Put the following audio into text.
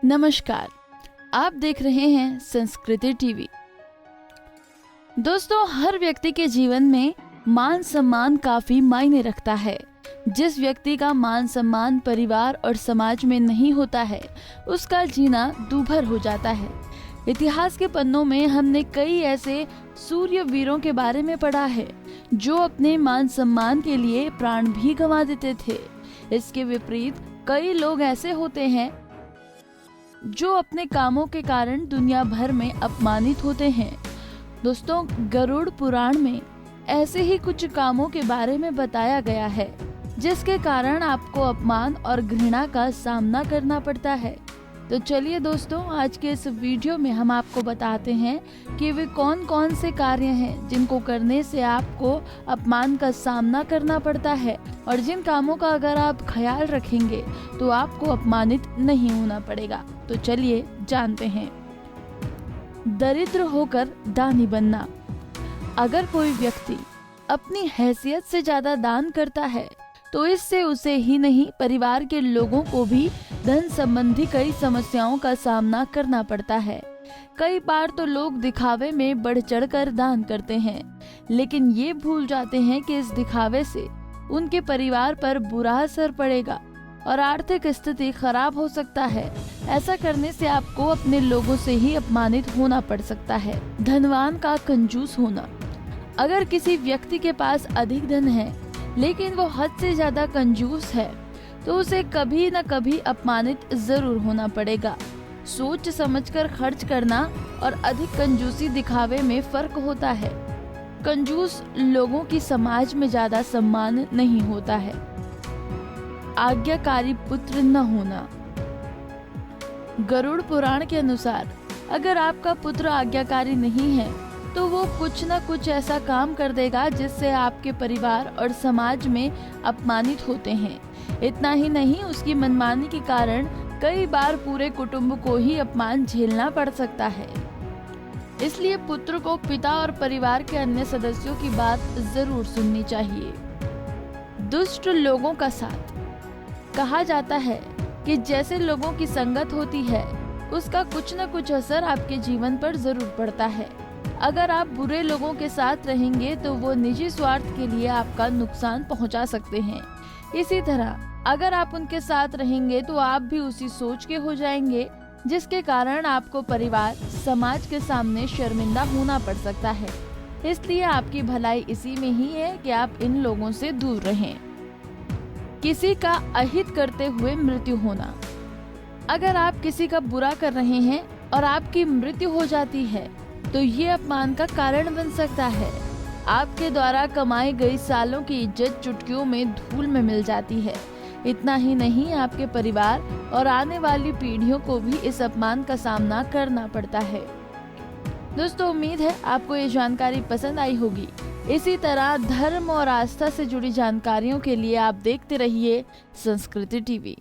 नमस्कार, आप देख रहे हैं संस्कृति टीवी। दोस्तों, हर व्यक्ति के जीवन में मान सम्मान काफी मायने रखता है। जिस व्यक्ति का मान सम्मान परिवार और समाज में नहीं होता है, उसका जीना दूभर हो जाता है। इतिहास के पन्नों में हमने कई ऐसे सूर्यवीरों के बारे में पढ़ा है जो अपने मान सम्मान के लिए प्राण भी गंवा देते थे। इसके विपरीत कई लोग ऐसे होते हैं जो अपने कामों के कारण दुनिया भर में अपमानित होते हैं। दोस्तों, गरुड़ पुराण में ऐसे ही कुछ कामों के बारे में बताया गया है जिसके कारण आपको अपमान और घृणा का सामना करना पड़ता है। तो चलिए दोस्तों, आज के इस वीडियो में हम आपको बताते हैं कि वे कौन कौन से कार्य हैं जिनको करने से आपको अपमान का सामना करना पड़ता है और जिन कामों का अगर आप ख्याल रखेंगे तो आपको अपमानित नहीं होना पड़ेगा। तो चलिए जानते हैं। दरिद्र होकर दानी बनना। अगर कोई व्यक्ति अपनी हैसियत से ज्यादा दान करता है तो इससे उसे ही नहीं, परिवार के लोगों को भी धन संबंधी कई समस्याओं का सामना करना पड़ता है। कई बार तो लोग दिखावे में बढ़ चढ़कर दान करते हैं, लेकिन ये भूल जाते हैं कि इस दिखावे से उनके परिवार पर बुरा असर पड़ेगा और आर्थिक स्थिति खराब हो सकता है। ऐसा करने से आपको अपने लोगों से ही अपमानित होना पड़ सकता है। धनवान का कंजूस होना। अगर किसी व्यक्ति के पास अधिक धन है लेकिन वो हद से ज्यादा कंजूस है तो उसे कभी न कभी अपमानित जरूर होना पड़ेगा। सोच समझकर खर्च करना और अधिक कंजूसी दिखावे में फर्क होता है। कंजूस लोगों की समाज में ज्यादा सम्मान नहीं होता है। आज्ञाकारी पुत्र न होना। गरुड़ पुराण के अनुसार अगर आपका पुत्र आज्ञाकारी नहीं है तो वो कुछ न कुछ ऐसा काम कर देगा जिससे आपके परिवार और समाज में अपमानित होते हैं। इतना ही नहीं, उसकी मनमानी के कारण कई बार पूरे कुटुंब को ही अपमान झेलना पड़ सकता है। इसलिए पुत्र को पिता और परिवार के अन्य सदस्यों की बात जरूर सुननी चाहिए। दुष्ट लोगों का साथ। कहा जाता है कि जैसे लोगों की संगत होती है उसका कुछ न कुछ असर आपके जीवन पर जरूर पड़ता है। अगर आप बुरे लोगों के साथ रहेंगे तो वो निजी स्वार्थ के लिए आपका नुकसान पहुंचा सकते हैं। इसी तरह अगर आप उनके साथ रहेंगे तो आप भी उसी सोच के हो जाएंगे जिसके कारण आपको परिवार, समाज के सामने शर्मिंदा होना पड़ सकता है। इसलिए आपकी भलाई इसी में ही है कि आप इन लोगों से दूर रहें। किसी का अहित करते हुए मृत्यु होना। अगर आप किसी का बुरा कर रहे हैं और आपकी मृत्यु हो जाती है तो ये अपमान का कारण बन सकता है। आपके द्वारा कमाई गई सालों की इज्जत चुटकियों में धूल में मिल जाती है। इतना ही नहीं, आपके परिवार और आने वाली पीढ़ियों को भी इस अपमान का सामना करना पड़ता है। दोस्तों, उम्मीद है आपको ये जानकारी पसंद आई होगी। इसी तरह धर्म और आस्था से जुड़ी जानकारियों के लिए आप देखते रहिए संस्कृति टीवी।